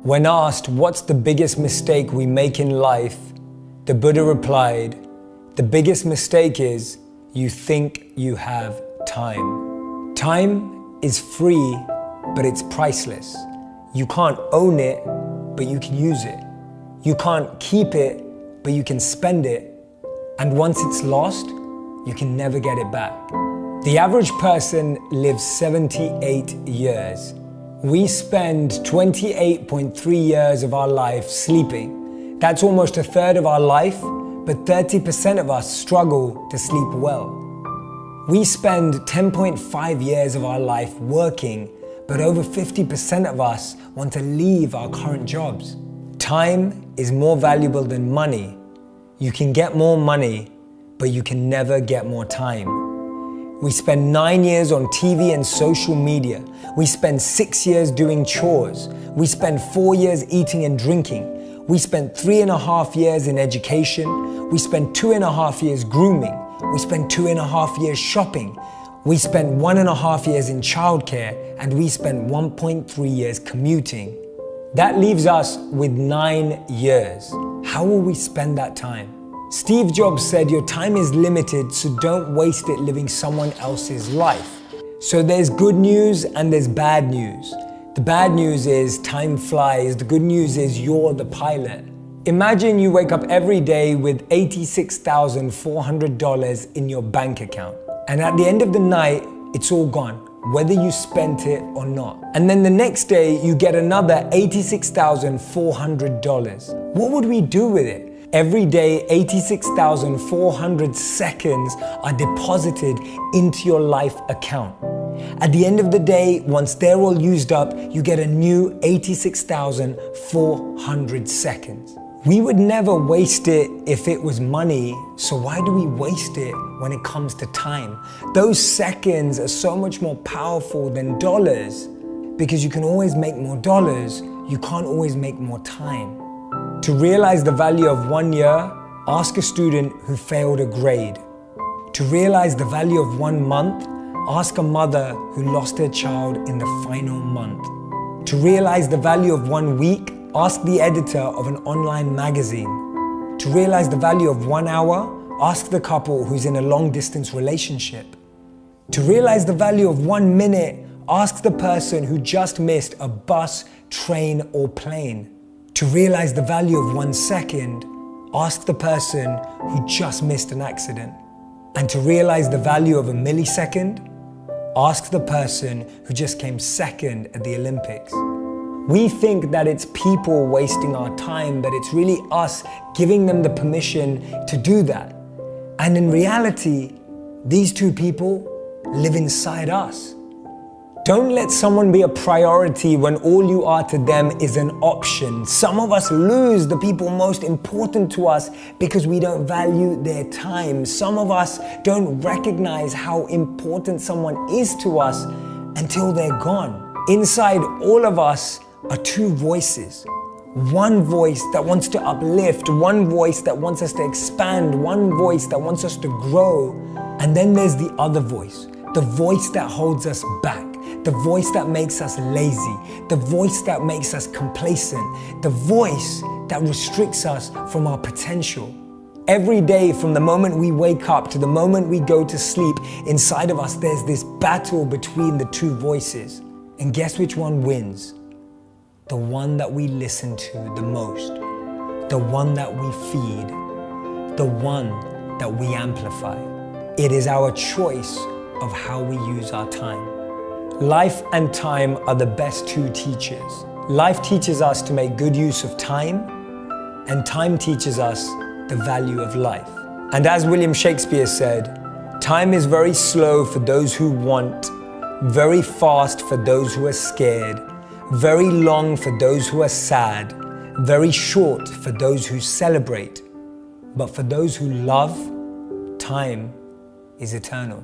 When asked what's the biggest mistake we make in life, the Buddha replied, the biggest mistake is you think you have time. Time is free, but it's priceless. You can't own it, but you can use it. You can't keep it, but you can spend it. And once it's lost, you can never get it back. The average person lives 78 years. We spend 28.3 years of our life sleeping. That's almost a third of our life, but 30% of us struggle to sleep well. We spend 10.5 years of our life working, but over 50% of us want to leave our current jobs. Time is more valuable than money. You can get more money, but you can never get more time. We spend 9 years on TV and social media. We spend 6 years doing chores. We spend 4 years eating and drinking. We spend 3.5 years in education. We spend 2.5 years grooming. We spend 2.5 years shopping. We spend 1.5 years in childcare, and we spend 1.3 years commuting. That leaves us with 9 years. How will we spend that time? Steve Jobs said your time is limited, so don't waste it living someone else's life. So there's good news and there's bad news. The bad news is time flies. The good news is you're the pilot. Imagine you wake up every day with $86,400 in your bank account. And at the end of the night, it's all gone, whether you spent it or not. And then the next day, you get another $86,400. What would we do with it? Every day, 86,400 seconds are deposited into your life account. At the end of the day, once they're all used up, you get a new 86,400 seconds. We would never waste it if it was money, so why do we waste it when it comes to time? Those seconds are so much more powerful than dollars, because you can always make more dollars, you can't always make more time. To realize the value of 1 year, ask a student who failed a grade. To realize the value of 1 month, ask a mother who lost her child in the final month. To realize the value of 1 week, ask the editor of an online magazine. To realize the value of 1 hour, ask the couple who's in a long-distance relationship. To realize the value of 1 minute, ask the person who just missed a bus, train, or plane. To realize the value of 1 second, ask the person who just missed an accident. And to realize the value of a millisecond, ask the person who just came second at the Olympics. We think that it's people wasting our time, but it's really us giving them the permission to do that. And in reality, these two people live inside us. Don't let someone be a priority when all you are to them is an option. Some of us lose the people most important to us because we don't value their time. Some of us don't recognize how important someone is to us until they're gone. Inside all of us are two voices. One voice that wants to uplift, one voice that wants us to expand, one voice that wants us to grow. And then there's the other voice, the voice that holds us back. The voice that makes us lazy, the voice that makes us complacent, the voice that restricts us from our potential. Every day, from the moment we wake up to the moment we go to sleep, inside of us there's this battle between the two voices. And guess which one wins? The one that we listen to the most, the one that we feed, the one that we amplify. It is our choice of how we use our time. Life and time are the best two teachers. Life teaches us to make good use of time, and time teaches us the value of life. And as William Shakespeare said, time is very slow for those who want, very fast for those who are scared, very long for those who are sad, very short for those who celebrate. But for those who love, time is eternal.